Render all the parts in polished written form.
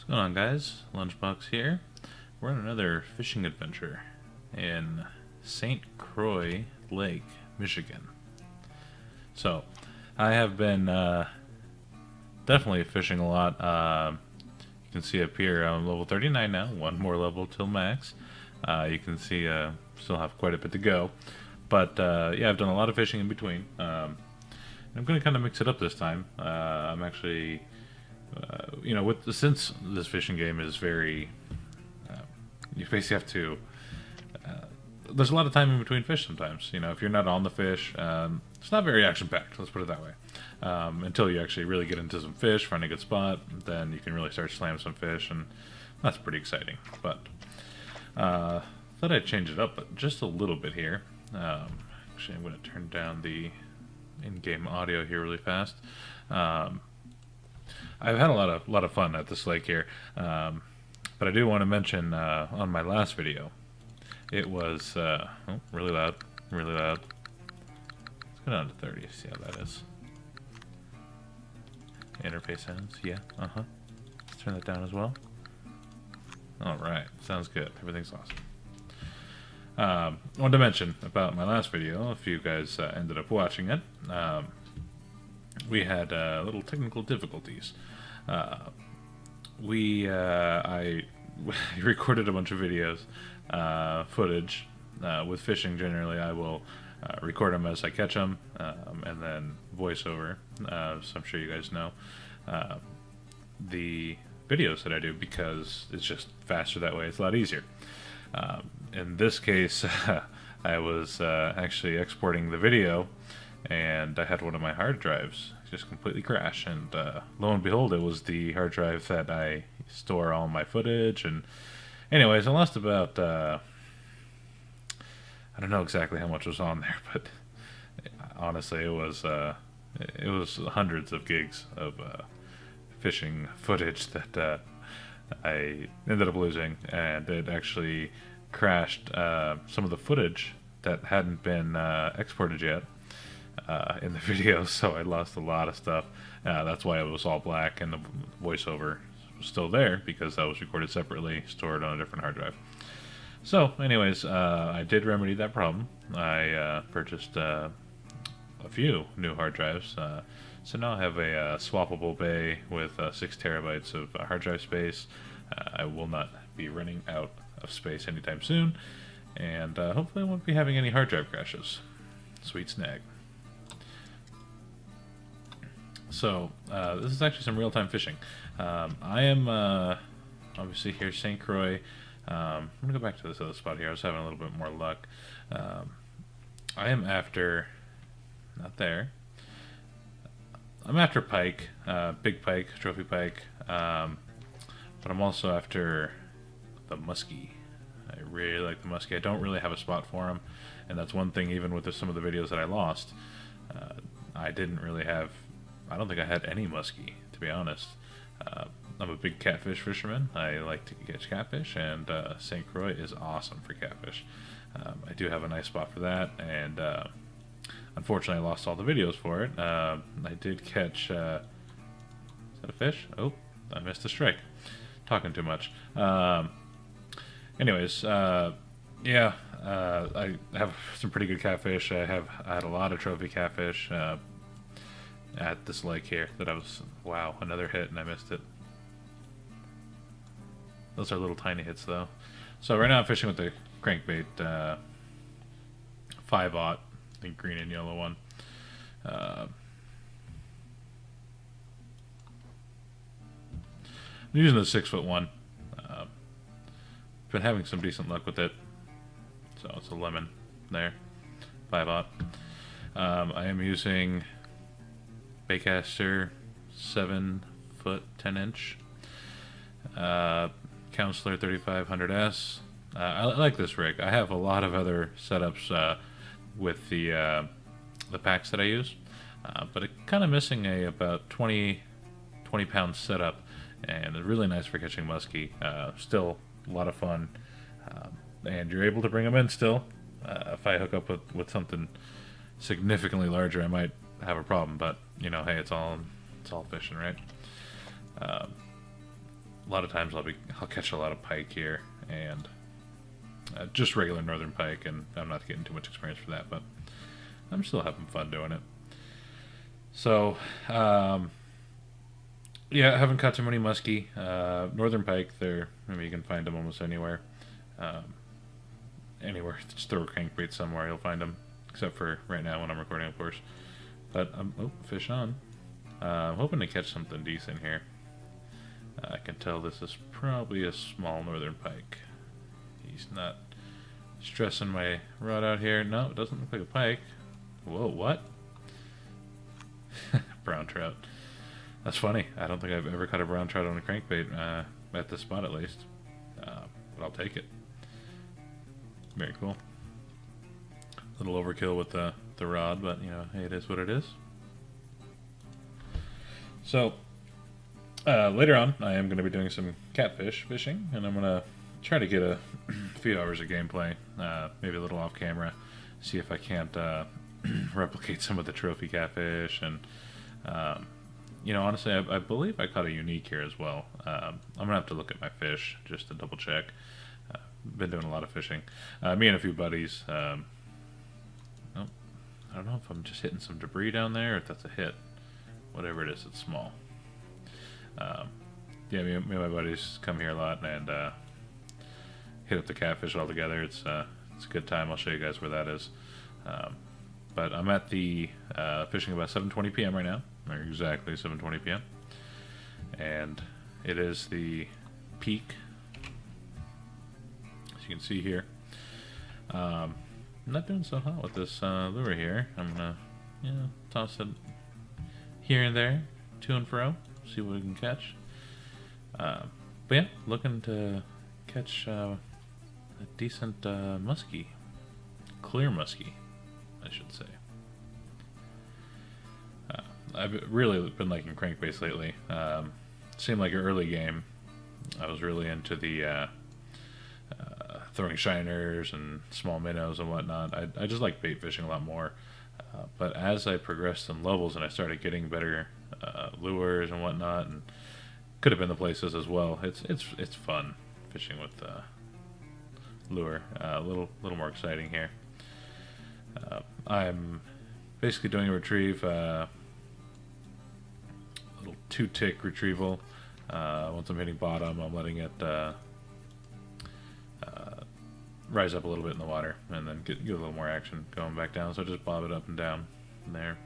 Going on, guys? Lunchbox here. We're on another fishing adventure in St. Croix Lake, Michigan. So, I have been definitely fishing a lot. You can see up here I'm level 39 now, one more level till max. You can see still have quite a bit to go. But yeah, I've done a lot of fishing in between. I'm going to kind of mix it up this time. I'm actually since this fishing game is very, you basically have to. There's a lot of time in between fish sometimes. You know, if you're not on the fish, it's not very action packed. Let's put it that way. Until you actually really get into some fish, find a good spot, then you can really start slamming some fish, and that's pretty exciting. But thought I'd change it up just a little bit here. Actually, I'm going to turn down the in-game audio here really fast. I've had a lot of fun at this lake here, but I do want to mention on my last video, it was really loud, really loud. Let's go down to 30. See how that is. Interface sounds, yeah, Let's turn that down as well. All right, sounds good. Everything's awesome. Wanted to mention about my last video. If you guys ended up watching it. We had little technical difficulties. I recorded a bunch of videos, footage. With fishing, generally, I will record them as I catch them, and then voiceover. So I'm sure you guys know the videos that I do because it's just faster that way. It's a lot easier. In this case, I was actually exporting the video, and I had one of my hard drives just completely crash, and lo and behold, it was the hard drive that I store all my footage. And anyways, I lost about I don't know exactly how much was on there, but honestly, it was hundreds of gigs of fishing footage that I ended up losing, and it actually crashed some of the footage that hadn't been exported yet in the video, so I lost a lot of stuff. That's why it was all black, and the voiceover was still there because that was recorded separately, stored on a different hard drive. So, anyways, I did remedy that problem. I purchased a few new hard drives. So now I have a swappable bay with 6 terabytes of hard drive space. I will not be running out of space anytime soon, and hopefully I won't be having any hard drive crashes. Sweet snag. So, this is actually some real-time fishing. I am obviously here, St. Croix. I'm going to go back to this other spot here. I was having a little bit more luck. I am after, not there, I'm after pike, big pike, trophy pike, but I'm also after the muskie. I really like the muskie. I don't really have a spot for them, and that's one thing even with some of the videos that I lost. I didn't really have, I don't think I had any muskie, to be honest. I'm a big catfish fisherman. I like to catch catfish, and St. Croix is awesome for catfish. I do have a nice spot for that, and unfortunately I lost all the videos for it. I did catch, is that a fish? Oh, I missed a strike. Talking too much. Anyways, yeah, I have some pretty good catfish. I had a lot of trophy catfish at this lake here that I was, wow, another hit and I missed it. Those are little tiny hits though. So right now I'm fishing with the crankbait 5/0, I think green and yellow one. I'm using the 6-foot one. Been having some decent luck with it. So it's a lemon there, 5/0. I am using Baitcaster 7-foot 10-inch. Counselor 3500S. I like this rig. I have a lot of other setups with the packs that I use, but it's kind of missing a about 20 pound setup, and it's really nice for catching muskie. Still a lot of fun, and you're able to bring them in still. If I hook up with something significantly larger, I might have a problem, but you know, hey, it's all fishing, right? a lot of times I'll catch a lot of pike here, and just regular northern pike, and I'm not getting too much experience for that, but I'm still having fun doing it. So, yeah, I haven't caught too many muskie. Northern pike, you can find them almost anywhere. Anywhere, just throw a crankbait somewhere, you'll find them. Except for right now when I'm recording, of course. But, fish on. I'm hoping to catch something decent here. I can tell this is probably a small northern pike. He's not stressing my rod out here. No, it doesn't look like a pike. Whoa, what? Brown trout. That's funny. I don't think I've ever caught a brown trout on a crankbait, at this spot at least. But I'll take it. Very cool. A little overkill with the rod, but you know, hey, it is what it is. So, later on, I am going to be doing some catfish fishing, and I'm going to try to get a few hours of gameplay, maybe a little off camera, see if I can't replicate some of the trophy catfish. And you know, honestly, I believe I caught a unique here as well. I'm gonna have to look at my fish just to double check. Been doing a lot of fishing, me and a few buddies. I don't know if I'm just hitting some debris down there, or if that's a hit. Whatever it is, it's small. Yeah, me and my buddies come here a lot and hit up the catfish all together. It's a good time. I'll show you guys where that is. But I'm at the fishing about 7:20 p.m. right now, or exactly 7:20 p.m. And it is the peak, as you can see here. I'm not doing so hot with this lure here. I'm gonna, toss it here and there, to and fro, see what we can catch. But yeah, looking to catch a decent muskie, clear muskie, I should say. I've really been liking crankbaits lately. Seemed like an early game, I was really into the throwing shiners and small minnows and whatnot. I just like bait fishing a lot more. But as I progressed in levels and I started getting better lures and whatnot, and could have been the places as well. It's fun fishing with lure. A little more exciting here. I'm basically doing a retrieve, little 2-tick retrieval. Once I'm hitting bottom, I'm letting it rise up a little bit in the water, and then get a little more action going back down. So I just bob it up and down in there.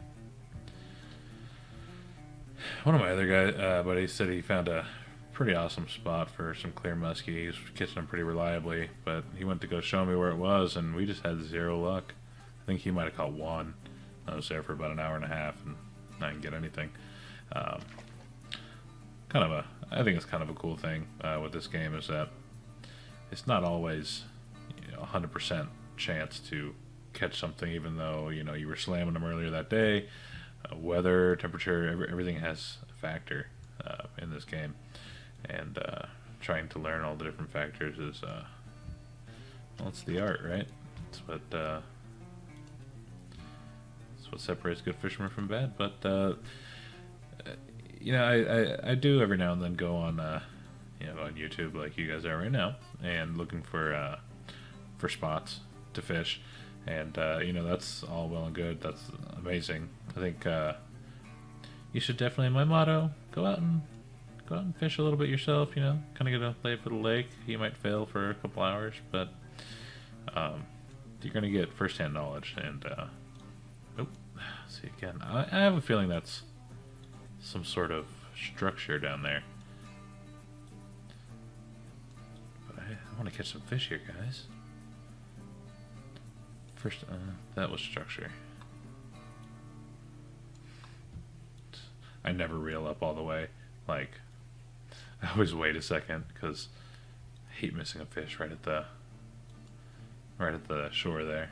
One of my other buddies said he found a pretty awesome spot for some clear muskie. He's catching them pretty reliably, but he went to go show me where it was, and we just had zero luck. I think he might have caught one. I was there for about an hour and a half, and I didn't get anything. I think it's kind of a cool thing with this game, is that it's not always 100% chance to catch something, even though you were slamming them earlier that day. Weather, temperature, everything has a factor in this game, and trying to learn all the different factors is it's the art, right? It's what separates good fishermen from bad. But I do every now and then go on on YouTube, like you guys are right now, and looking for spots to fish. And that's all well and good. That's amazing. I think you should definitely, my motto, go out and fish a little bit yourself. Kind of get a lay for the lake. You might fail for a couple hours, but you're gonna get first-hand knowledge. And see again. I have a feeling that's some sort of structure down there. But I want to catch some fish here, guys. First, that was structure. I never reel up all the way. Like, I always wait a second because I hate missing a fish right at the shore there.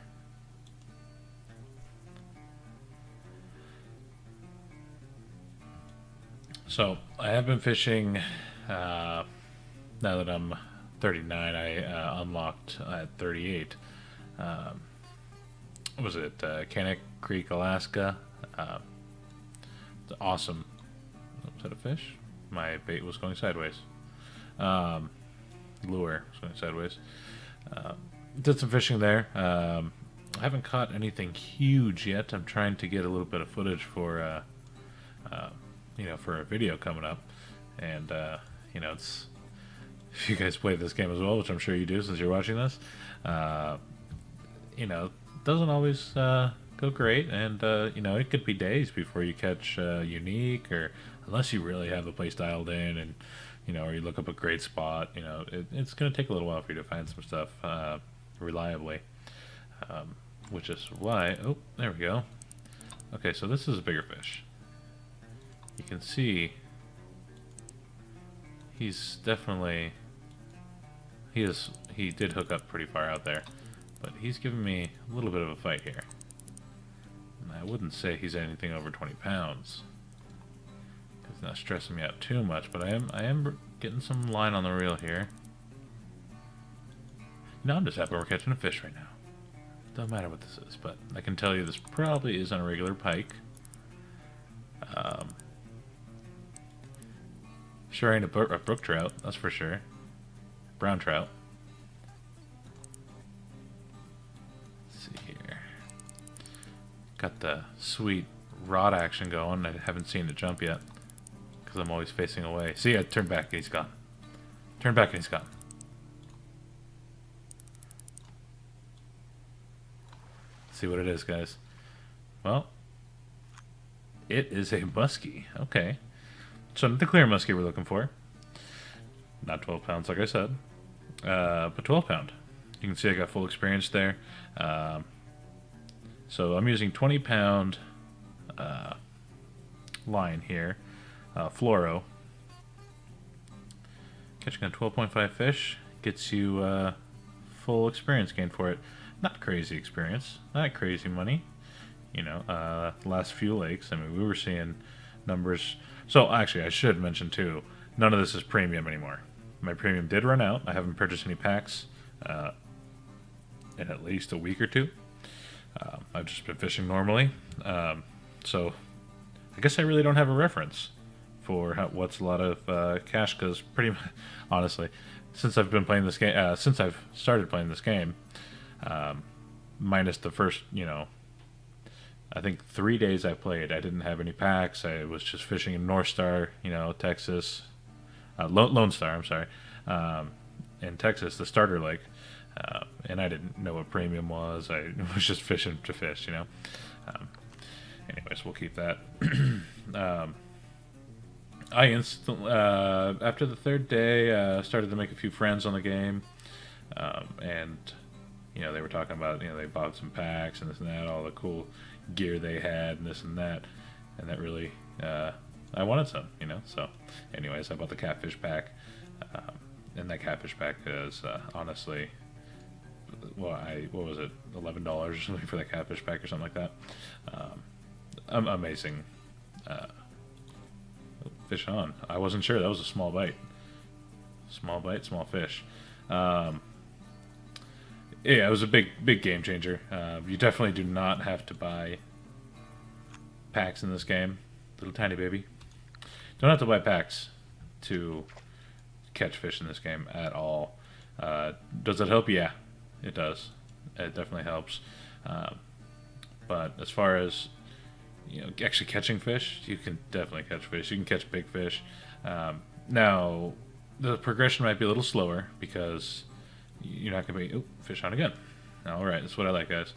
So I have been fishing. Now that I'm 39, I unlocked at 38. Was it Cannock Creek, Alaska? It's awesome. Was that a fish? My bait was going sideways. lure. It's going sideways. Did some fishing there. I haven't caught anything huge yet. I'm trying to get a little bit of footage for, for a video coming up. And, it's, if you guys play this game as well, which I'm sure you do since you're watching this, doesn't always go great. And, it could be days before you catch unique, or unless you really have the place dialed in and, or you look up a great spot, it's going to take a little while for you to find some stuff reliably. Which is why, oh, there we go. Okay, so this is a bigger fish. You can see he's definitely, he did hook up pretty far out there, but he's giving me a little bit of a fight here. And I wouldn't say he's anything over 20 pounds. He's not stressing me out too much, but I am getting some line on the reel here. No, I'm just happy we're catching a fish right now. Don't matter what this is, but I can tell you this probably isn't a regular pike. Sure ain't a brook trout, that's for sure. Brown trout. Let's see here. Got the sweet rod action going. I haven't seen it jump yet because I'm always facing away. See, I turned back and he's gone. Turn back and he's gone. See what it is, guys. Well, it is a muskie. Okay, so not the clear muskie we're looking for. Not 12 pounds, like I said, but 12 pound. You can see I got full experience there. So I'm using 20 pound line here, fluoro. Catching a 12.5 fish gets you full experience gain for it. Not crazy experience, not crazy money. Last few lakes, I mean, we were seeing numbers. So actually, I should mention too, none of this is premium anymore. My premium did run out. I haven't purchased any packs in at least a week or two. I've just been fishing normally. So I guess I really don't have a reference for what's a lot of cash, because pretty much, honestly, since I've been playing this game, since I've started playing this game, minus the first, I think 3 days I played, I didn't have any packs. I was just fishing in North Star, Texas, Lone Star, I'm sorry, in Texas, the starter lake, and I didn't know what premium was. I was just fishing to fish, anyways, we'll keep that. I instantly, after the third day, started to make a few friends on the game, and they were talking about, they bought some packs and this and that, all the cool gear they had and this and that really, I wanted some, so anyways, I bought the catfish pack, and that catfish pack is, honestly, what was it, $11 or something for that catfish pack or something like that. Amazing. Fish on. I wasn't sure, that was a small bite. Small bite, small fish. Yeah, it was a big game changer. You definitely do not have to buy packs in this game. Little tiny baby. Don't have to buy packs to catch fish in this game at all. Does it help? Yeah, it does. It definitely helps. But as far as actually catching fish, you can definitely catch fish. You can catch big fish. Now, the progression might be a little slower because you're not going to be... Oh, fish on again. All right, that's what I like, guys.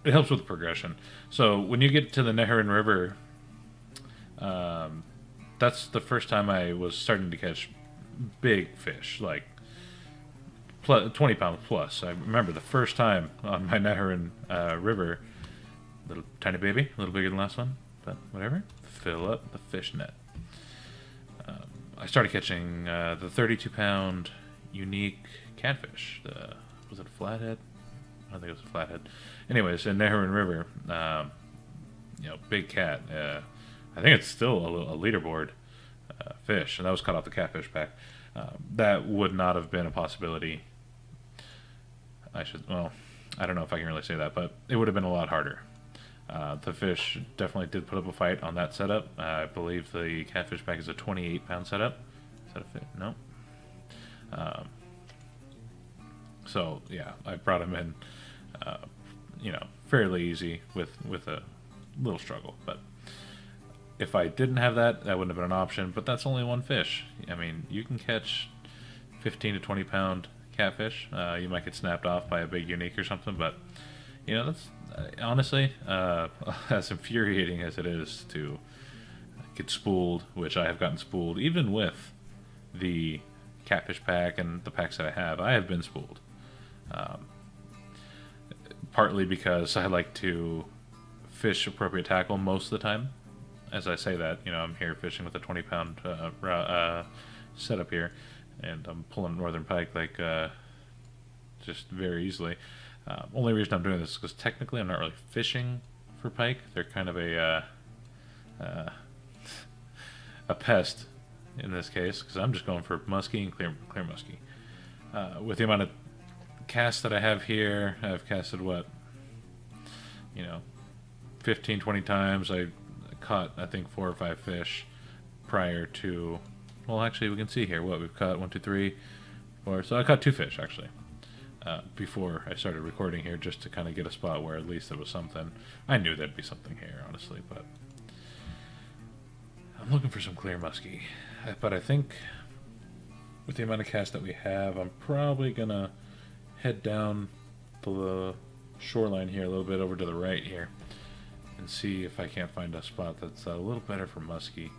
It helps with the progression. So when you get to the Neherin River, that's the first time I was starting to catch big fish, like 20 pounds plus. I remember the first time on my Neherin River, little tiny baby, a little bigger than the last one, but whatever. Fill up the fish net. I started catching the 32-pound unique catfish. Was it a flathead? I don't think it was a flathead. Anyways, in Neherin River, big cat. I think it's still a leaderboard fish, and that was caught off the catfish pack. That would not have been a possibility. I don't know if I can really say that, but it would have been a lot harder. The fish definitely did put up a fight on that setup. I believe the catfish pack is a 28-pound setup. Is that a fit? No. Um, so yeah, I brought him in, fairly easy with a little struggle. But if I didn't have that, that wouldn't have been an option. But that's only one fish. I mean, you can catch 15 to 20-pound catfish. You might get snapped off by a big unique or something, but that's honestly as infuriating as it is to get spooled, which I have gotten spooled even with the catfish pack and the packs that I have been spooled. Partly because I like to fish appropriate tackle most of the time. As I say that, I'm here fishing with a 20-pound setup here, and I'm pulling northern pike just very easily. Only reason I'm doing this is because technically I'm not really fishing for pike. They're kind of a pest in this case, because I'm just going for muskie and clear muskie. With the amount of casts that I have here, I've casted 15, 20 times. I caught, I think, 4 or 5 fish prior to, well, actually, we can see here what we've caught. 1, 2, 3, 4. So I caught 2 fish, actually, before I started recording here, just to kind of get a spot where at least there was something. I knew there'd be something here, honestly, but I'm looking for some clear muskie. But I think with the amount of casts that we have, I'm probably going to head down the shoreline here a little bit over to the right here and see if I can't find a spot that's a little better for muskie.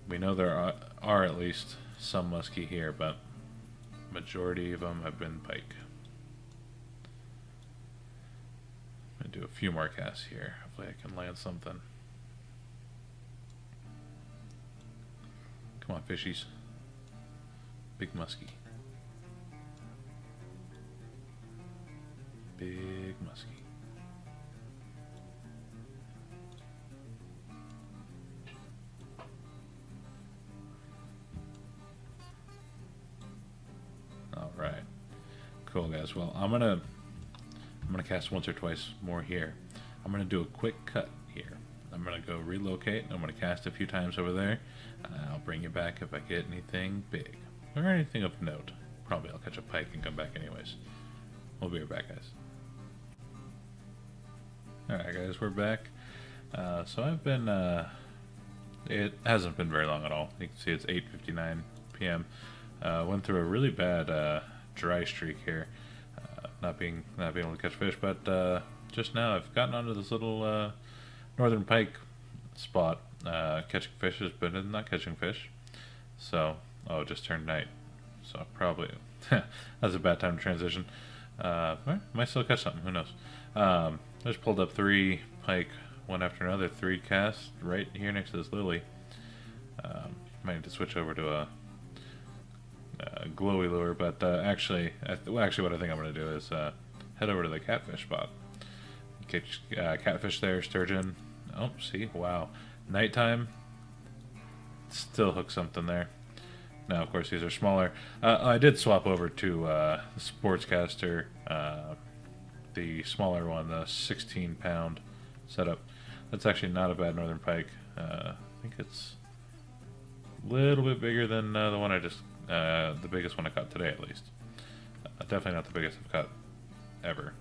We know there are at least some muskie here, but majority of them have been pike. I'm going to do a few more casts here. Hopefully I can land something. Come on, fishies. Big muskie. Big muskie. All right. Cool, guys. Well, I'm gonna cast once or twice more here. I'm gonna do a quick cut here. I'm gonna go relocate. I'm gonna cast a few times over there. I'll bring you back if I get anything big or anything of note. Probably I'll catch a pike and come back anyways. We'll be right back, guys. Alright, guys, we're back. So I've been, it hasn't been very long at all. You can see it's 8:59 p.m. Went through a really bad dry streak here, not being able to catch fish, but just now I've gotten onto this little northern pike spot, catching fish, but not catching fish. So, it just turned night, so probably that's a bad time to transition. Might still catch something, who knows. I just pulled up 3 pike, one after another, 3 casts right here next to this lily. Might need to switch over to a glowy lure, but actually what I think I'm going to do is head over to the catfish spot. Catch catfish there, sturgeon. Oh, see, wow. Nighttime, still hook something there. Now, of course, these are smaller. I did swap over to the Sportscaster, the smaller one, the 16-pound setup. That's actually not a bad northern pike. I think it's a little bit bigger than the one I just, the biggest one I caught today, at least. Definitely not the biggest I've caught ever.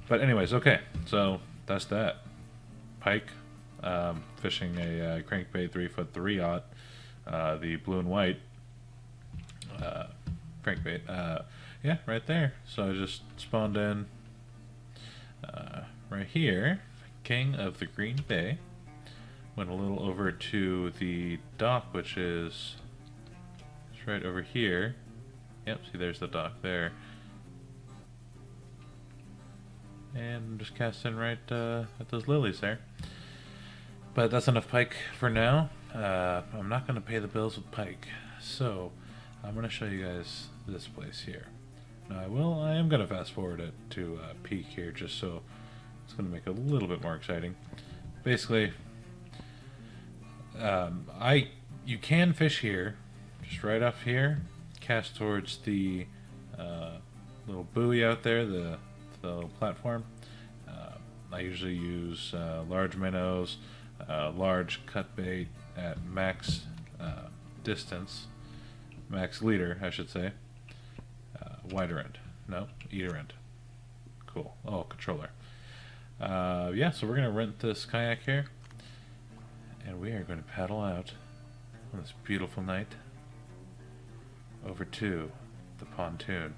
But anyways, okay, so that's that. Pike, fishing a crankbait 3'3" the blue and white crankbait. Yeah, right there. So I just spawned in right here, King of the Green Bay. Went a little over to the dock, which is it's right over here. Yep, see there's the dock there. And I'm just casting right at those lilies there. But that's enough pike for now. I'm not going to pay the bills with pike, so I'm going to show you guys this place here. Now I am going to fast forward it to peak here, just so it's going to make it a little bit more exciting. Basically, you can fish here, just right off here, cast towards the little buoy out there, the little platform. I usually use large minnows, large cut bait at max distance, max leader, I should say. Wider end. No, either end. Cool. Oh, controller. Yeah, so we're going to rent this kayak here, and we are going to paddle out on this beautiful night over to the pontoon.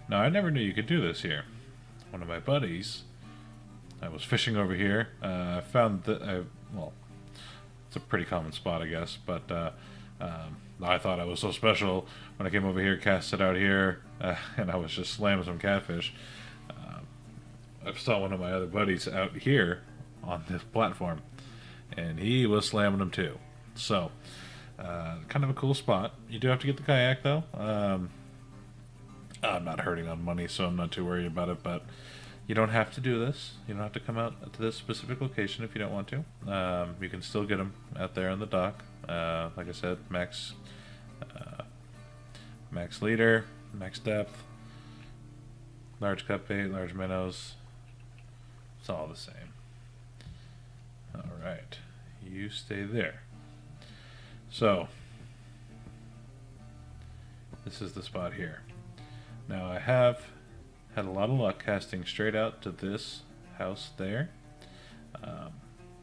Now, I never knew you could do this here. One of my buddies, I was fishing over here. I found that, well, it's a pretty common spot, I guess, but I thought I was so special when I came over here, cast it out here, and I was just slamming some catfish. I saw one of my other buddies out here on this platform, and he was slamming them too. So, kind of a cool spot. You do have to get the kayak, though. I'm not hurting on money, so I'm not too worried about it, but you don't have to do this. You don't have to come out to this specific location if you don't want to. You can still get them out there on the dock. Like I said, max leader, max depth, large cut bait, large minnows. It's all the same. Alright, you stay there. So, this is the spot here. Now I have had a lot of luck casting straight out to this house there.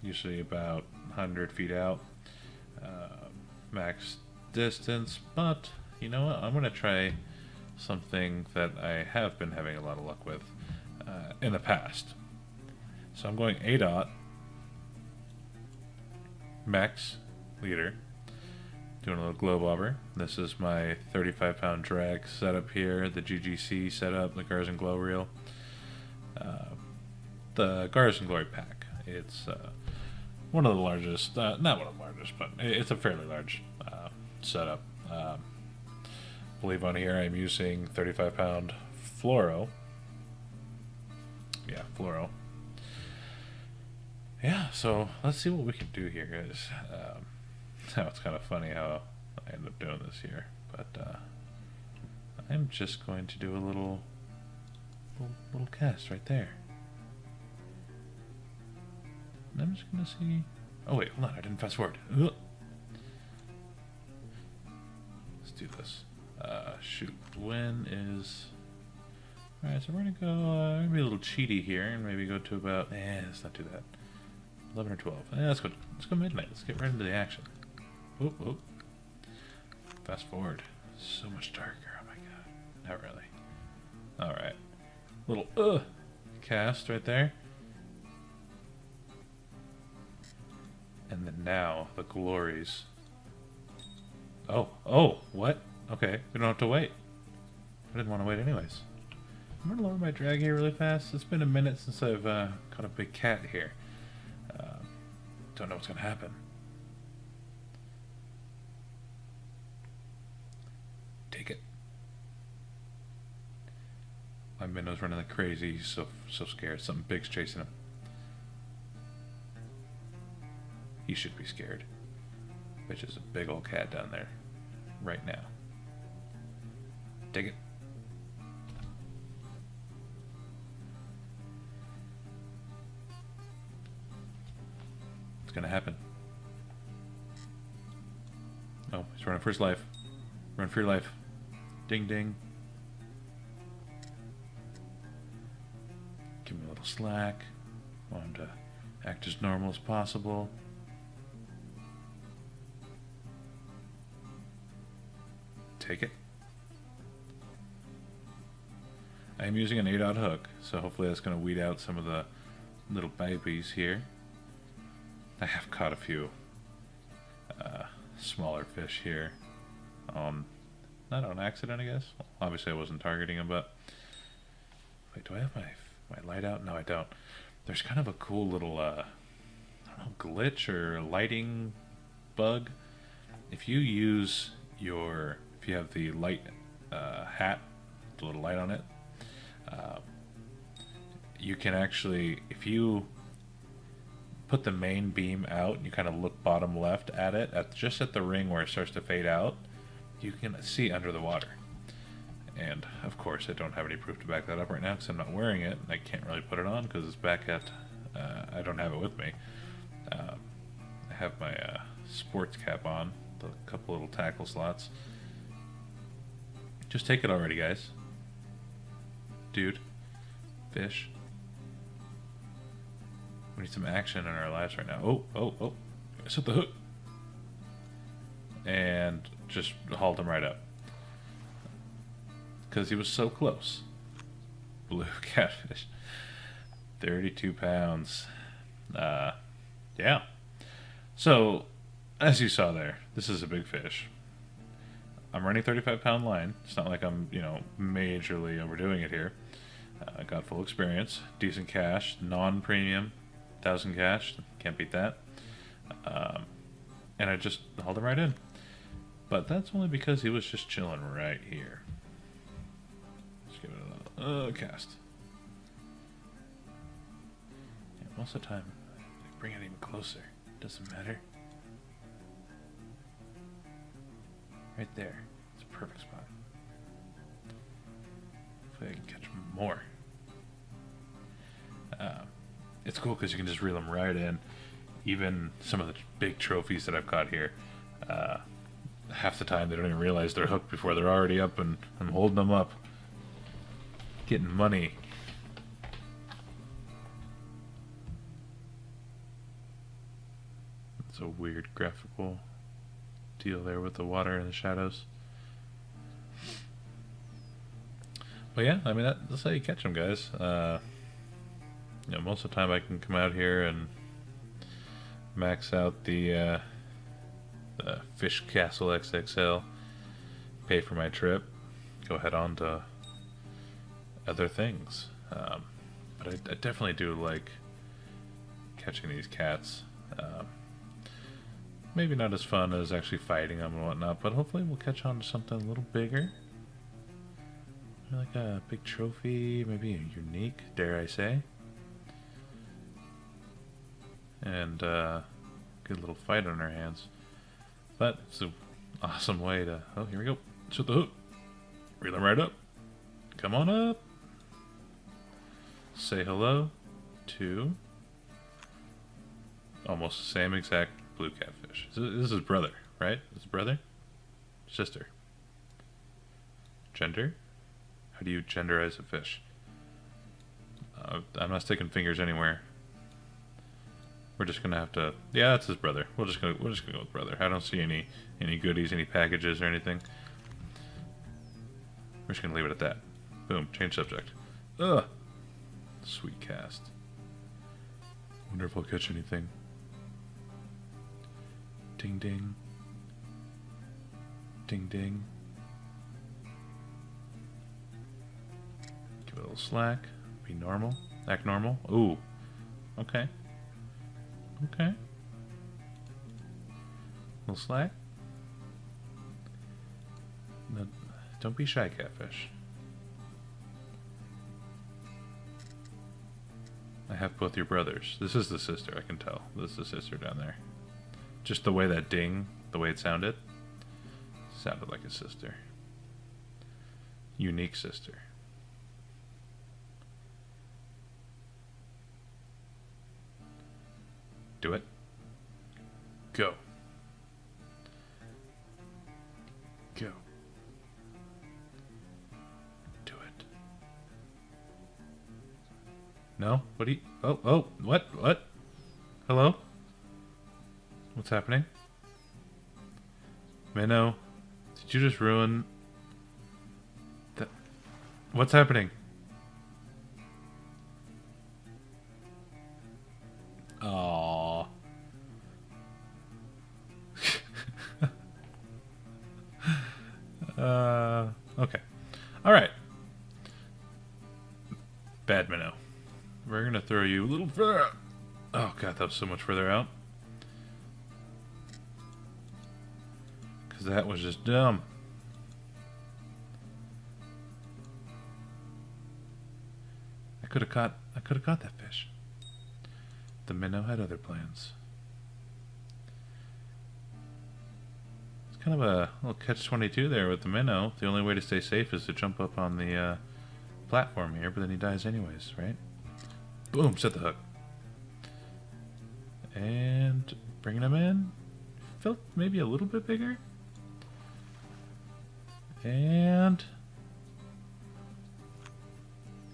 Usually about 100 feet out. Max distance, but you know what? I'm going to try something that I have been having a lot of luck with in the past. So I'm going A-dot, max leader, doing a little glow bobber. This is my 35-pound drag setup here, the GGC setup, the Garza and Glow reel. The Garza and Glory pack. It's one of the largest, not one of the largest, but it's a fairly large setup. I believe on here I'm using 35-pound fluoro. Yeah, fluoro. Yeah, so let's see what we can do here, guys. Now it's kind of funny how I end up doing this here, but I'm just going to do a little cast right there. And I'm just going to see... Oh wait, hold on, I didn't fast forward. Ugh. Let's do this. Shoot, when is... Alright, so we're going to go, be a little cheaty here, and maybe go to about... let's not do that. 11 or 12. Let's go midnight. Let's get right into the action. Whoop, whoop. Fast forward. So much darker. Oh my god. Not really. Alright. Little cast right there. And then now the glories. Oh, what? Okay, we don't have to wait. I didn't want to wait anyways. I'm gonna lower my drag here really fast. It's been a minute since I've caught a big cat here. Don't know what's gonna happen. Take it. My minnow's running like crazy. He's so scared. Something big's chasing him. He should be scared. Which is a big old cat down there right now. Take it. It's gonna happen. Oh, he's running for his life. Run for your life. Ding ding. Give me a little slack. Want him to act as normal as possible. Take it. I am using an 8-aught hook, so hopefully that's going to weed out some of the little babies here. I have caught a few smaller fish here. Not on accident, I guess. Well, obviously I wasn't targeting them, but... Wait, do I have my light out? No, I don't. There's kind of a cool little, I don't know, glitch or lighting bug. If you use if you have the light hat, the little light on it, you can actually, if you put the main beam out and you kind of look bottom left at it, just at the ring where it starts to fade out, you can see under the water. And of course I don't have any proof to back that up right now because I'm not wearing it. I can't really put it on because it's back at I don't have it with me. I have my sports cap on, the couple little tackle slots. Just take it already, guys. Dude. Fish. We need some action in our lives right now. Oh. Set the hook. And just hauled him right up. Because he was so close. Blue catfish. 32 pounds. Yeah. So, as you saw there, this is a big fish. I'm running 35-pound line. It's not like I'm, majorly overdoing it here. I got full experience, decent cash, non-premium, 1,000 cash. Can't beat that. And I just hauled him right in. But that's only because he was just chilling right here. Let's give it a cast. Yeah, most of the time, I bring it even closer. Doesn't matter. Right there. It's a perfect spot. Hopefully I can catch more. It's cool because you can just reel them right in. Even some of the big trophies that I've caught here, half the time they don't even realize they're hooked before they're already up, and I'm holding them up. Getting money. It's a weird graphical deal there with the water and the shadows. But yeah, I mean, that's how you catch them, guys. Most of the time I can come out here and max out the Fish Castle XXL, pay for my trip, go head on to other things. But I definitely do like catching these cats. Maybe not as fun as actually fighting them and whatnot, but hopefully we'll catch on to something a little bigger. Like a big trophy, maybe a unique, dare I say. And good little fight on our hands. But it's an awesome way to... Oh, here we go. Shoot the hook. Reel him right up. Come on up. Say hello to almost the same exact blue catfish. This is his brother, right? His brother? Sister. Gender? How do you genderize a fish? I'm not sticking fingers anywhere. We're just gonna have to. Yeah, that's his brother. We're just gonna go with brother. I don't see any goodies, any packages or anything. We're just gonna leave it at that. Boom. Change subject. Ugh. Sweet cast. Wonder if I'll catch anything. Ding ding. Ding ding. Give it a little slack. Be normal. Act normal. Ooh. Okay. Okay. A little slack. No, don't be shy, catfish. I have both your brothers. This is the sister, I can tell. This is the sister down there. Just the way that ding, the way it sounded like a sister. Unique sister. Do it. Go. Go. Do it. No? What do you... Oh, what? Hello? What's happening? Minnow, did you just ruin... that? What's happening? Aww. Okay. Alright. Bad minnow. We're gonna throw you a little further out. Oh god, that was so much further out. Because that was just dumb. I could have caught that fish. The minnow had other plans. It's kind of a little catch-22 there with the minnow. The only way to stay safe is to jump up on the platform here, but then he dies anyways, right? Boom, set the hook. And bringing them in. Felt maybe a little bit bigger. And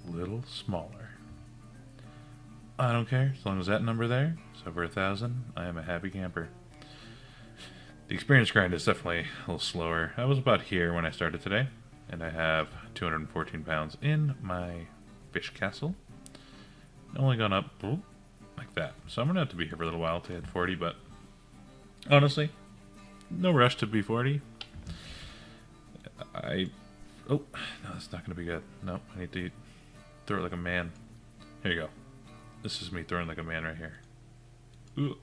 a little smaller. I don't care, as long as that number there is over 1,000, I am a happy camper. The experience grind is definitely a little slower. I was about here when I started today, and I have 214 pounds in my fish castle. Only gone up like that. So I'm going to have to be here for a little while to hit 40, but honestly, no rush to be 40. Oh, no, that's not going to be good. No, I need to throw it like a man. Here you go. This is me throwing like a man right here. Ooh.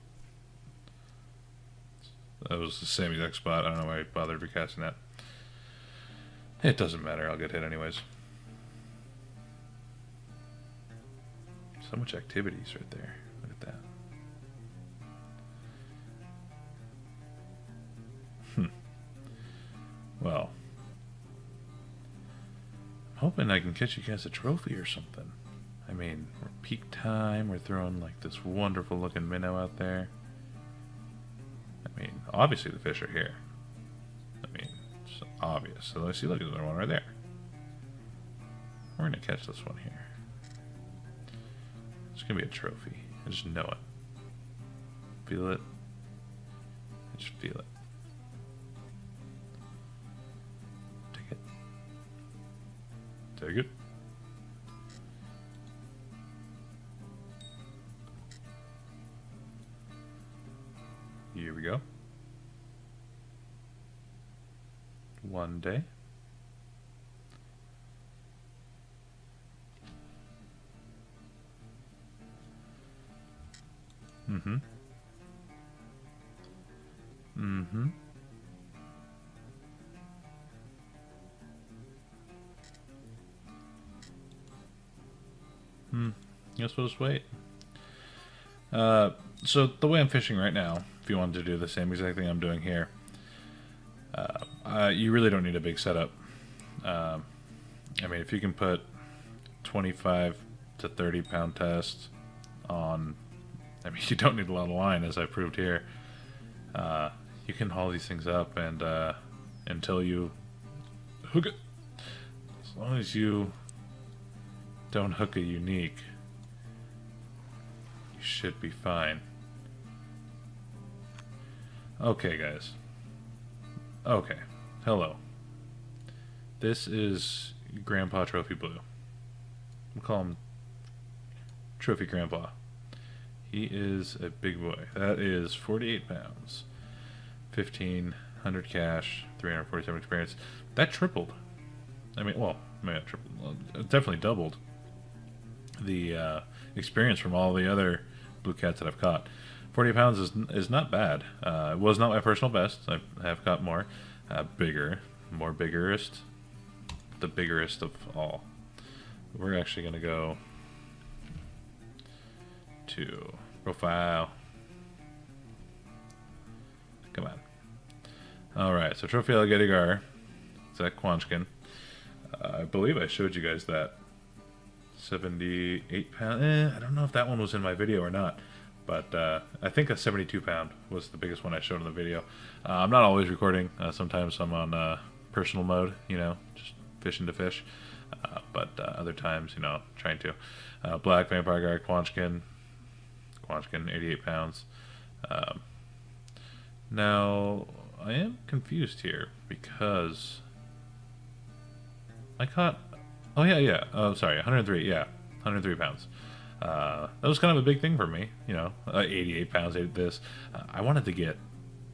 That was the same exact spot. I don't know why I bothered recasting that. It doesn't matter. I'll get hit anyways. So much activities right there. Look at that. Well, I'm hoping I can catch you guys a trophy or something. I mean, we're peak time. We're throwing like this wonderful looking minnow out there. I mean, obviously the fish are here. I mean, it's obvious. So let's see, look at the one right there. We're going to catch this one here. It's going to be a trophy. I just know it. Feel it. I just feel it. Take it. Take it. Here we go. One day. Mm-hmm. Mm-hmm. Guess we'll just wait. So the way I'm fishing right now, if you wanted to do the same exact thing I'm doing here, you really don't need a big setup. I mean, if you can put 25 to 30 pound tests on, I mean, you don't need a lot of line, as I proved here. You can haul these things up and until you hook it. As long as you don't hook a unique, you should be fine. Okay, guys. Okay. Hello. This is Grandpa Trophy Blue. We'll call him Trophy Grandpa. He is a big boy. That is 48 pounds. 1,500 cash, 347 experience. That tripled. I mean, well, maybe not tripled. Well, it definitely doubled the experience from all the other blue cats that I've caught. 40 pounds is not bad. It was not my personal best. I have caught more. Bigger. More biggerest. The biggerest of all. We're actually going to go to profile. Come on. Alright, so Trophy Alligator. It's that Quanchkin. I believe I showed you guys that. 78 pound. I don't know if that one was in my video or not. But I think a 72 pound was the biggest one I showed in the video. I'm not always recording. Sometimes I'm on personal mode, you know, just fishing to fish. But other times, you know, trying to. Black Vampire Guard Quanchkin. Quanchkin, 88 pounds. Now, I am confused here because I caught... Oh, yeah. Oh, sorry, 103, yeah. 103 pounds. That was kind of a big thing for me, you know, 88 pounds, this. I wanted to get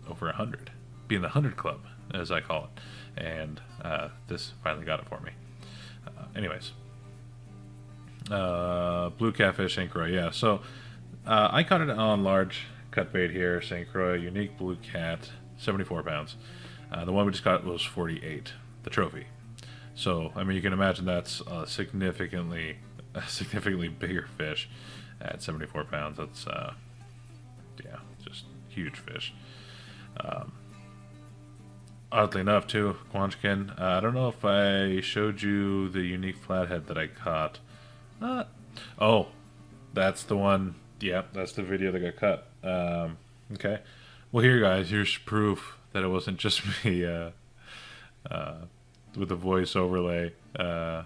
over 100, be in the 100 club, as I call it, and this finally got it for me. Anyways, blue catfish, St. Croix, yeah, so I caught it on large cut bait here, St. Croix, unique blue cat, 74 pounds. The one we just got was 48, the trophy. So, I mean, you can imagine that's a significantly bigger fish at 74 pounds. That's, yeah, just huge fish. Oddly enough, too, Quanchkin, I don't know if I showed you the unique flathead that I caught. Oh, that's the one. Yeah, that's the video that got cut. Okay. Well, here, guys, here's proof that it wasn't just me with a voice overlay, saying,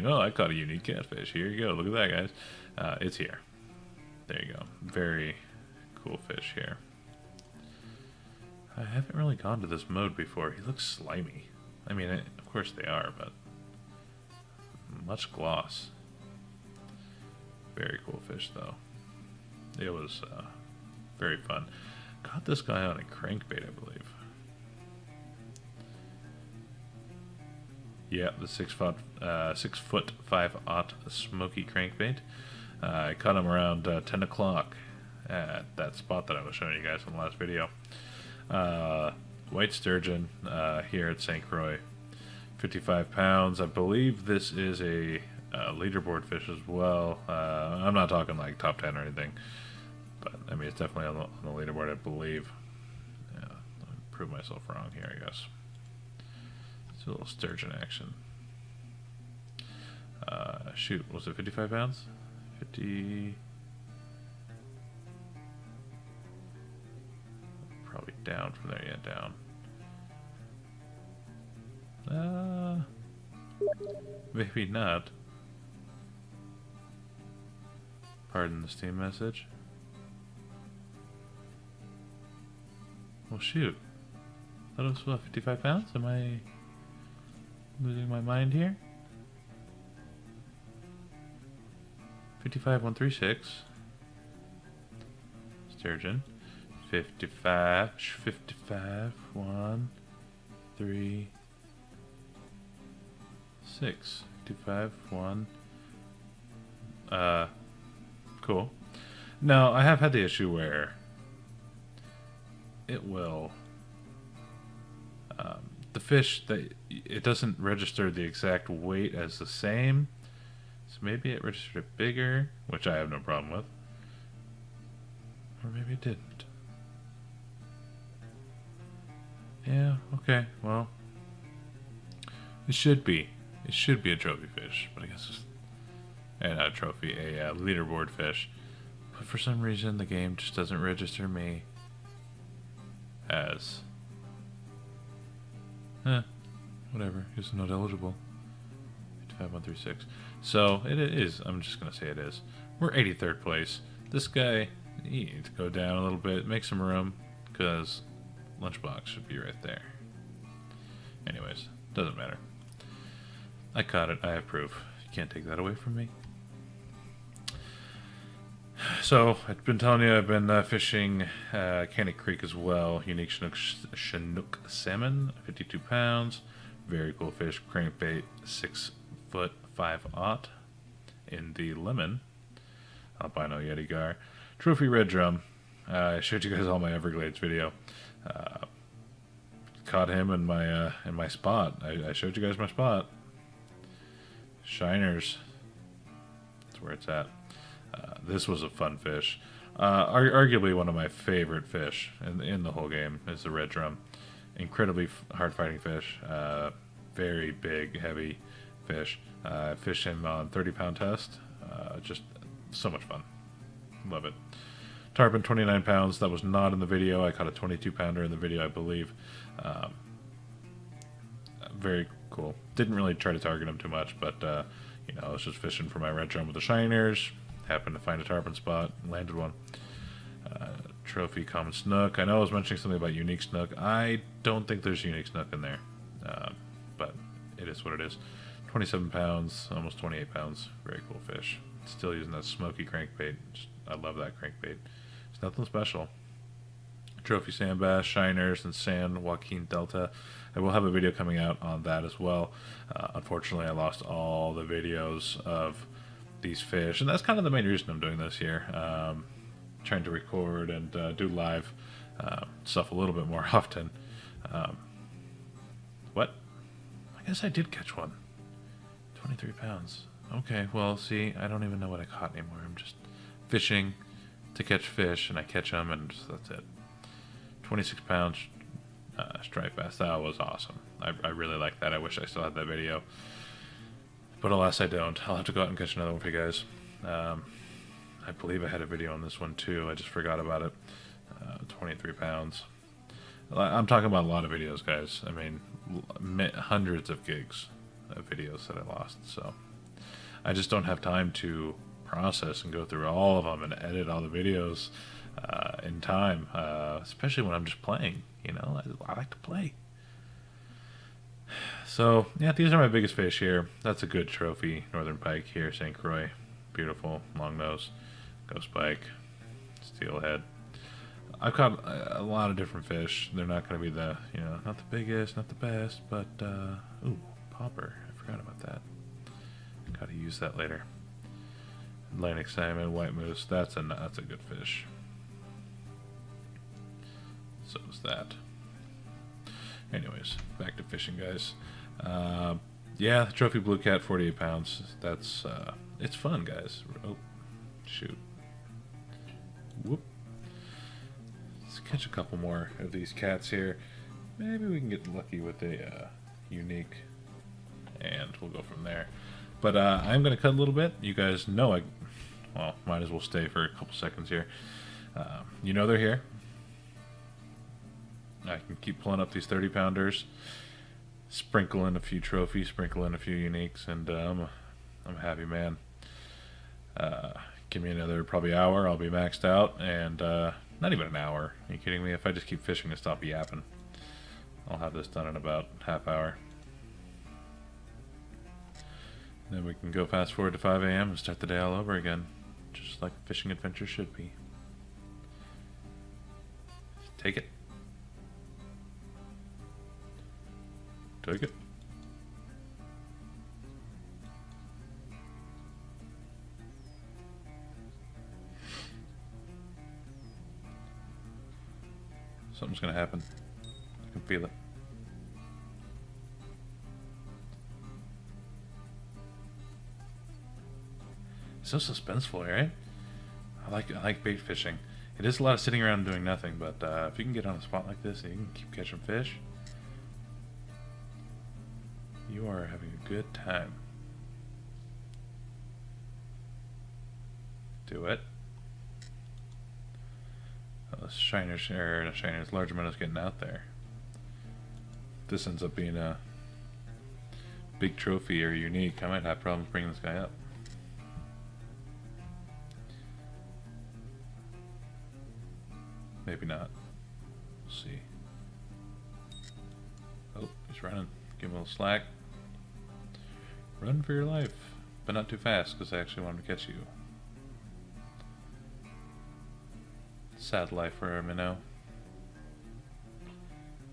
"Oh, I caught a unique catfish. Here you go. Look at that, guys. It's here. There you go. Very cool fish here. I haven't really gone to this mode before. He looks slimy. I mean, of course they are, but much gloss. Very cool fish, though. It was very fun. Caught this guy on a crankbait, I believe. Yeah, the 6 foot 5/0 smoky crankbait. I caught him around 10 o'clock at that spot that I was showing you guys in the last video. White sturgeon here at St. Croix, 55 pounds. I believe this is a leaderboard fish as well. I'm not talking like top 10 or anything, but I mean it's definitely on the leaderboard, I believe. Yeah, I'll prove myself wrong here, I guess. It's a little sturgeon action. Shoot, was it 55 pounds? 50. Probably down from there, yeah, down. Maybe not. Pardon the Steam message. Well, shoot. That was what, 55 pounds? Am I losing my mind here? 55,136. Sturgeon. 55, 1, 3, 6, 55, 1. Cool. Now, I have had the issue where it will, the fish, it doesn't register the exact weight as the same, so maybe it registered it bigger, which I have no problem with, or maybe it didn't. Yeah, okay, well, it should be a trophy fish, but I guess it's, and not a trophy, a leaderboard fish, but for some reason the game just doesn't register me as, whatever, he's not eligible. 5,136. So it is, I'm just gonna say it is. We're 83rd place. This guy, he needs to go down a little bit, make some room, because lunchbox should be right there. Anyways, doesn't matter. I caught it. I have proof. You can't take that away from me. So I've been telling you, I've been fishing Candy Creek as well. Unique Chinook salmon, 52 pounds. Very cool fish. Crankbait, 6 foot 5/0 in the lemon albino Yeti gar. Trophy red drum. I showed you guys all my Everglades video. Caught him in my spot. I showed you guys my spot. Shiners. That's where it's at. This was a fun fish. Arguably one of my favorite fish in the whole game is the red drum. Incredibly hard fighting fish. Very big, heavy fish. I fished him on 30-pound test. Just so much fun. Love it. Tarpon, 29 pounds. That was not in the video. I caught a 22-pounder in the video, I believe. Very cool. Didn't really try to target him too much, but I was just fishing for my red drum with the shiners. Happened to find a tarpon spot, landed one. Trophy common snook. I know I was mentioning something about unique snook. I don't think there's unique snook in there, but it is what it is. 27 pounds, almost 28 pounds. Very cool fish. Still using that smoky crankbait. I love that crankbait. It's nothing special. Trophy sand bass, shiners, and San Joaquin Delta. I will have a video coming out on that as well. Unfortunately, I lost all the videos of these fish, and that's kind of the main reason I'm doing this here. Trying to record and do live stuff a little bit more often. What? I guess I did catch one. 23 pounds. Okay, well, see, I don't even know what I caught anymore. I'm just fishing to catch fish, and I catch them, and that's it. 26 pounds striped bass. That was awesome. I really like that. I wish I still had that video, but alas, I don't. I'll have to go out and catch another one for you guys. I believe I had a video on this one too. I just forgot about it. 23 pounds. I'm talking about a lot of videos, guys. I mean, hundreds of gigs of videos that I lost. So I just don't have time to process and go through all of them and edit all the videos in time, especially when I'm just playing. You know, I like to play. So yeah, these are my biggest fish here. That's a good trophy northern pike here, St. Croix. Beautiful long nose, ghost pike, steelhead. I've caught a lot of different fish. They're not going to be the, you know, not the biggest, not the best, but ooh, popper. I forgot about that. Got to use that later. Atlantic salmon, white moose. That's a good fish. So is that. Anyways, back to fishing, guys. Yeah, trophy blue cat, 48 pounds. That's it's fun, guys. Oh, shoot. Whoop. Let's catch a couple more of these cats here. Maybe we can get lucky with a unique, and we'll go from there. But I'm going to cut a little bit. You guys know well, might as well stay for a couple seconds here. You know they're here. I can keep pulling up these 30-pounders, sprinkle in a few trophies, sprinkle in a few uniques, and I'm a happy man. Give me another probably hour, I'll be maxed out, and not even an hour. Are you kidding me? If I just keep fishing and stop yapping, I'll have this done in about half hour. And then we can go fast forward to 5 a.m. and start the day all over again, just like a fishing adventure should be. Take it. Take it. Something's gonna happen. I can feel it. It's so suspenseful, right? I like bait fishing. It is a lot of sitting around and doing nothing, but if you can get on a spot like this and you can keep catching fish, you are having a good time. Do it. Oh, this large minnow's getting out there. This ends up being a big trophy or unique. I might have problems bringing this guy up. Maybe not. We'll see. Oh, he's running. Give him a little slack. Run for your life, but not too fast, because I actually wanted to catch you. Sad life for a minnow.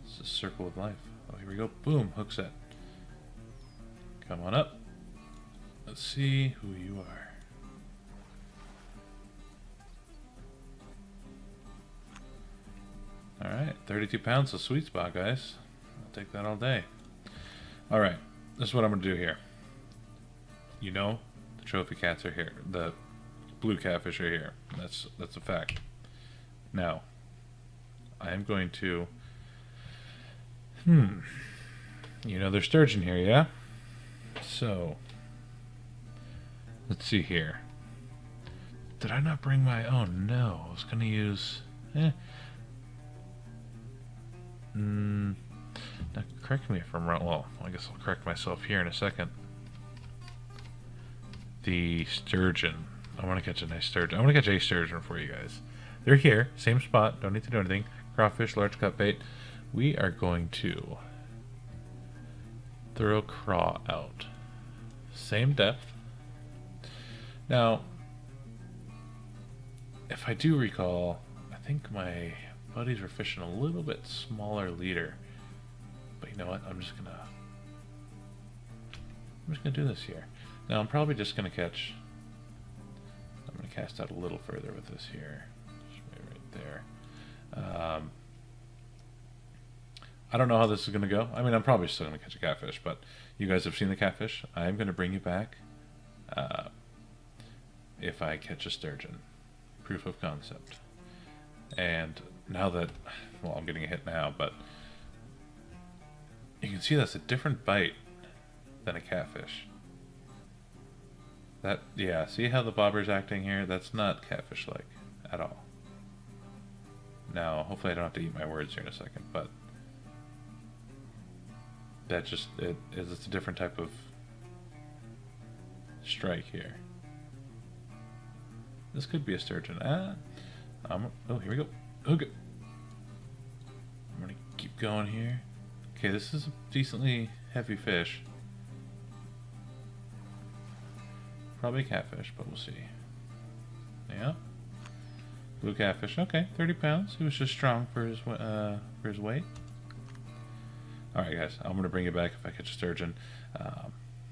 It's a circle of life. Oh, here we go. Boom, hook set. Come on up. Let's see who you are. Alright, 32 pounds, a sweet spot, guys. I'll take that all day. Alright, this is what I'm going to do here. You know, the trophy cats are here. The blue catfish are here. That's a fact. Now, I am going to... You know there's sturgeon here, yeah? So, let's see here. Did I not bring my... Oh, no. I was going to use... Now, correct me if I'm wrong. Well, I guess I'll correct myself here in a second. The sturgeon. I want to catch a nice sturgeon. I want to catch a sturgeon for you guys. They're here, same spot, don't need to do anything. Crawfish, large cut bait. We are going to throw a craw out. Same depth. Now, if I do recall, I think my buddies were fishing a little bit smaller leader. But you know what? I'm just gonna do this here. Now I'm probably just gonna catch. I'm gonna cast out a little further with this here. Just right there. I don't know how this is gonna go. I mean, I'm probably still gonna catch a catfish, but you guys have seen the catfish. I am gonna bring you back if I catch a sturgeon. Proof of concept. And now that, well, I'm getting a hit now, but you can see that's a different bite than a catfish. That, yeah, see how the bobber's acting here? That's not catfish-like at all. Now, hopefully I don't have to eat my words here in a second, but that just, it's a different type of strike here. This could be a sturgeon. Oh, here we go. Okay. I'm gonna keep going here. Okay, this is a decently heavy fish. Probably catfish, but we'll see. Yeah. Blue catfish. Okay, 30 pounds. He was just strong for his weight. Alright guys, I'm going to bring you back if I catch a sturgeon.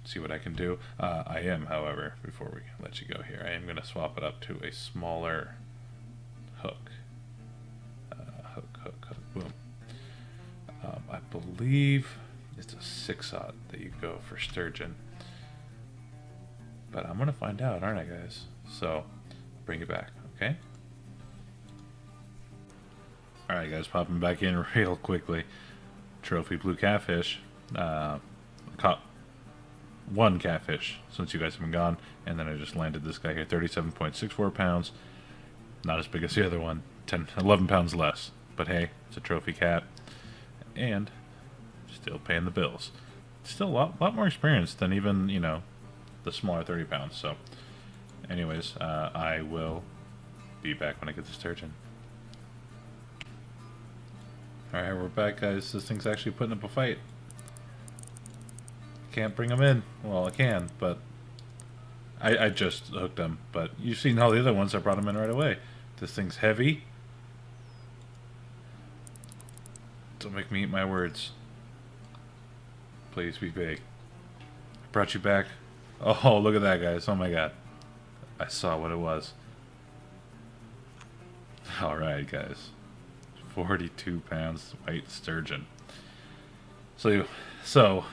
See what I can do. I am, however, before we let you go here, I am going to swap it up to a smaller hook. Hook. Boom. I believe it's a 6/0 that you go for sturgeon. But I'm going to find out, aren't I, guys? So, I'll bring you back, okay? Alright, guys, popping back in real quickly. Trophy blue catfish. Caught one catfish since you guys have been gone, and then I just landed this guy here, 37.64 pounds. Not as big as the other one, 11 pounds less. But hey, it's a trophy cat, and still paying the bills. Still a lot more experience than even, you know, the smaller 30 pounds. So, anyways, I will be back when I get the sturgeon. Alright, we're back, guys. This thing's actually putting up a fight. Can't bring him in. Well, I can, but I just hooked him. But you've seen all the other ones. I brought him in right away. This thing's heavy. Don't make me eat my words. Please be big. Brought you back. Oh, look at that, guys. Oh my god. I saw what it was. Alright, guys. 42 pounds white sturgeon. So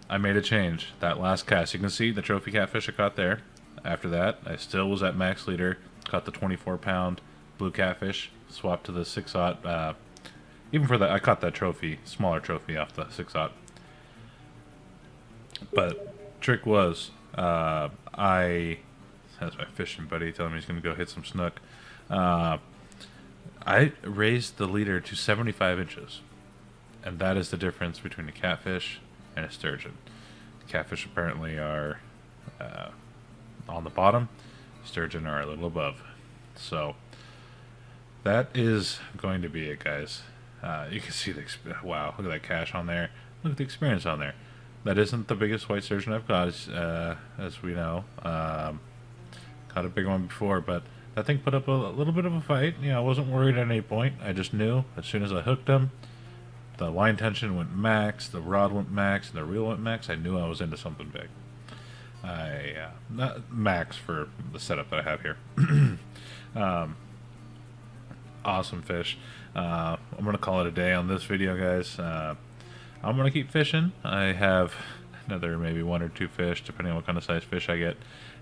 I made a change. That last cast, you can see the trophy catfish I caught there. After that, I still was at max leader. Caught the 24-pound blue catfish. Swapped to the 6/0. Even for that, I caught that trophy, smaller trophy off the 6/0. But trick was, that's my fishing buddy telling me he's going to go hit some snook. I raised the leader to 75 inches. And that is the difference between a catfish and a sturgeon. Catfish apparently are on the bottom. Sturgeon are a little above. So that is going to be it, guys. You can see the wow, look at that cash on there. Look at the experience on there. That isn't the biggest white sturgeon I've caught, as we know. Caught a big one before, but that thing put up a little bit of a fight. You know, I wasn't worried at any point. I just knew as soon as I hooked him, the line tension went max, the rod went max, and the reel went max. I knew I was into something big. Not max for the setup that I have here. Awesome fish. I'm going to call it a day on this video, guys. I'm going to keep fishing. I have another maybe 1 or 2 fish, depending on what kind of size fish I get.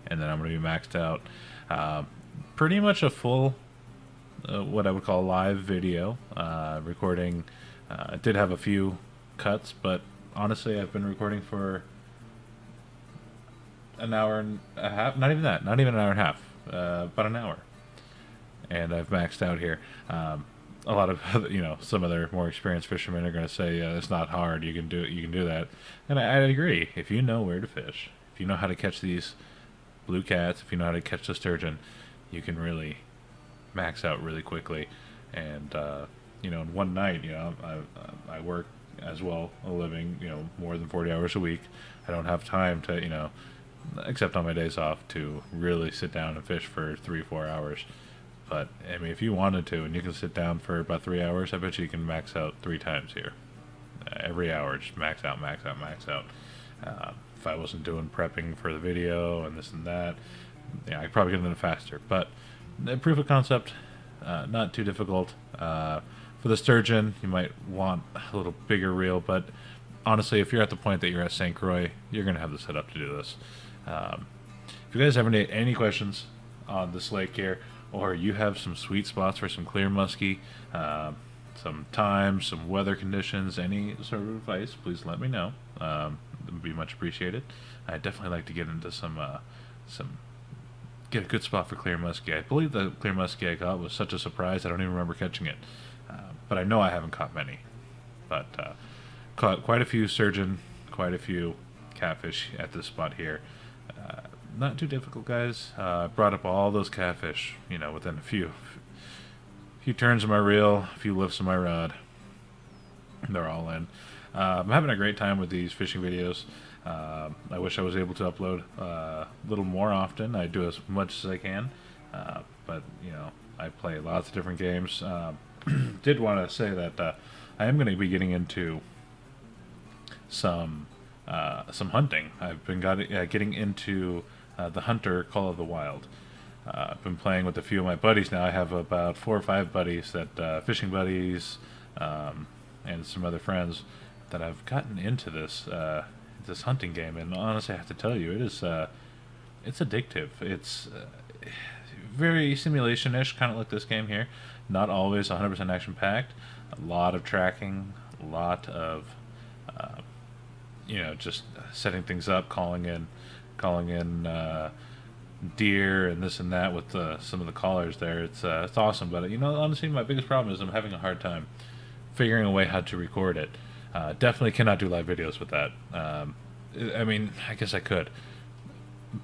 And then I'm going to be maxed out. Pretty much a full, what I would call live video. Recording. I did have a few cuts, but honestly, I've been recording for an hour and a half. Not even that. Not even an hour and a half. About an hour. And I've maxed out here. A lot of, you know, some other more experienced fishermen are going to say, it's not hard, you can do it, you can do that. And I agree. If you know where to fish, if you know how to catch these blue cats, if you know how to catch the sturgeon, you can really max out really quickly. And, you know, in one night, you know, I work as well, a living, you know, more than 40 hours a week. I don't have time to, you know, except on my days off, to really sit down and fish for 3-4 hours. But, I mean, if you wanted to, and you can sit down for about 3 hours, I bet you can max out 3 times here. Every hour, just max out, max out, max out. If I wasn't doing prepping for the video and this and that, yeah, I'd probably get it faster. But, proof of concept, not too difficult. For the sturgeon, you might want a little bigger reel, but honestly, if you're at the point that you're at St. Croix, you're going to have the setup to do this. If you guys have any questions on this lake here, or you have some sweet spots for some clear muskie, some time, some weather conditions, any sort of advice, please let me know. It would be much appreciated. I'd definitely like to get into some get a good spot for clear muskie. I believe the clear muskie I got was such a surprise I don't even remember catching it. But I know I haven't caught many. But caught quite a few sturgeon, quite a few catfish at this spot here. Not too difficult, guys. Brought up all those catfish, within a few turns of my reel, a few lifts of my rod. They're all in. I'm having a great time with these fishing videos. I wish I was able to upload a little more often. I do as much as I can, but I play lots of different games. Did want to say that I am going to be getting into some hunting. I've been getting into the Hunter Call of the Wild. I've been playing with a few of my buddies now. I have about 4 or 5 buddies that fishing buddies, and some other friends that I've gotten into this hunting game. And honestly, I have to tell you, it's addictive. It's very simulation-ish, kind of like this game here. Not always 100% action-packed. A lot of tracking, a lot of just setting things up, calling in deer and this and that with some of the callers there. It's awesome, but honestly, my biggest problem is I'm having a hard time figuring a way how to record it. Definitely cannot do live videos with that. I mean, I guess I could,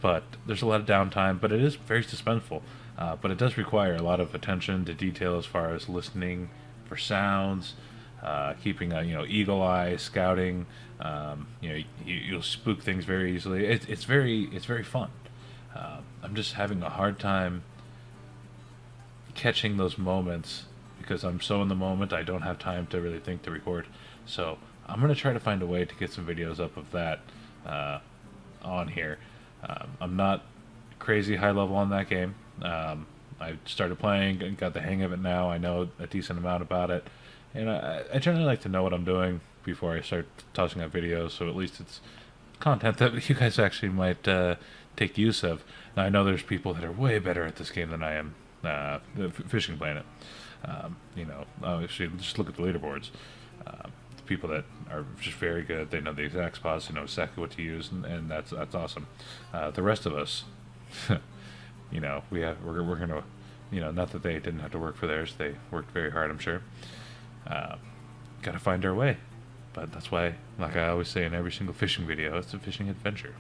but there's a lot of downtime, but it is very suspenseful. But it does require a lot of attention to detail as far as listening for sounds, keeping a eagle eye, scouting. You'll spook things very easily. It's very fun. I'm just having a hard time catching those moments because I'm so in the moment. I don't have time to really think to record. So I'm gonna try to find a way to get some videos up of that on here. I'm not crazy high level on that game. I started playing and got the hang of it now. I know a decent amount about it, and I generally like to know what I'm doing before I start tossing out videos, so at least it's content that you guys actually might take use of. Now, I know there's people that are way better at this game than I am, the Fishing Planet. Obviously, just look at the leaderboards. The people that are just very good, they know the exact spots, they know exactly what to use, and that's awesome. The rest of us, we're gonna, not that they didn't have to work for theirs, they worked very hard, I'm sure. Gotta find our way. But that's why, like I always say in every single fishing video, it's a fishing adventure.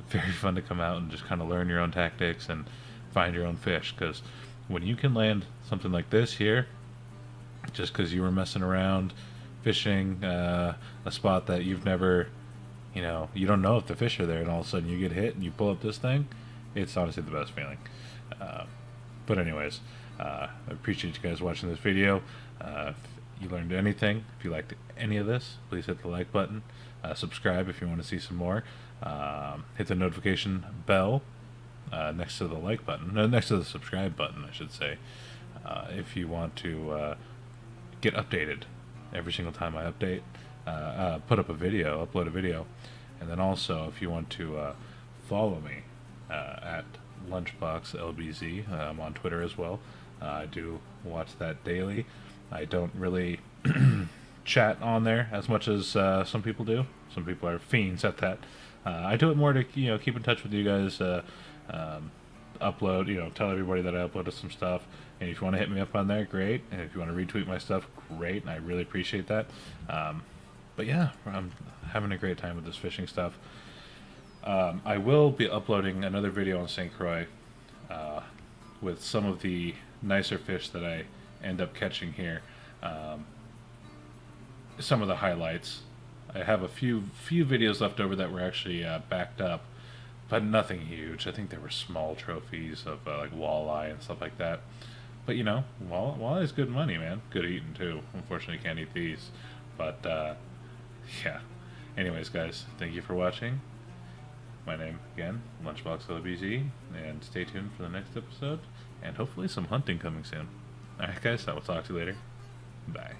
Very fun to come out and just kind of learn your own tactics and find your own fish, because when you can land something like this here, just because you were messing around fishing a spot that you've never, you don't know if the fish are there, and all of a sudden you get hit and you pull up this thing, it's honestly the best feeling. But anyways, I appreciate you guys watching this video. If you learned anything, if you liked any of this, please hit the like button. Subscribe if you want to see some more. Hit the notification bell next to the like button, next to the subscribe button, I should say, if you want to get updated every single time I update, upload a video, and then also if you want to follow me at LunchboxLBZ. I'm on Twitter as well. I do watch that daily. I don't really chat on there as much as some people do. Some people are fiends at that. I do it more to keep in touch with you guys. Upload, tell everybody that I uploaded some stuff. And if you want to hit me up on there, great. And if you want to retweet my stuff, great. And I really appreciate that. But yeah, I'm having a great time with this fishing stuff. I will be uploading another video on St. Croix with some of the nicer fish that I end up catching here. Some of the highlights. I have a few videos left over that were actually backed up, but nothing huge. I think there were small trophies of like walleye and stuff like that. But walleye is good money, man. Good eating too. Unfortunately, can't eat these. But yeah. Anyways, guys, thank you for watching. My name again, LunchboxLBZ, and stay tuned for the next episode, and hopefully some hunting coming soon. Alright, guys, I will talk to you later. Bye.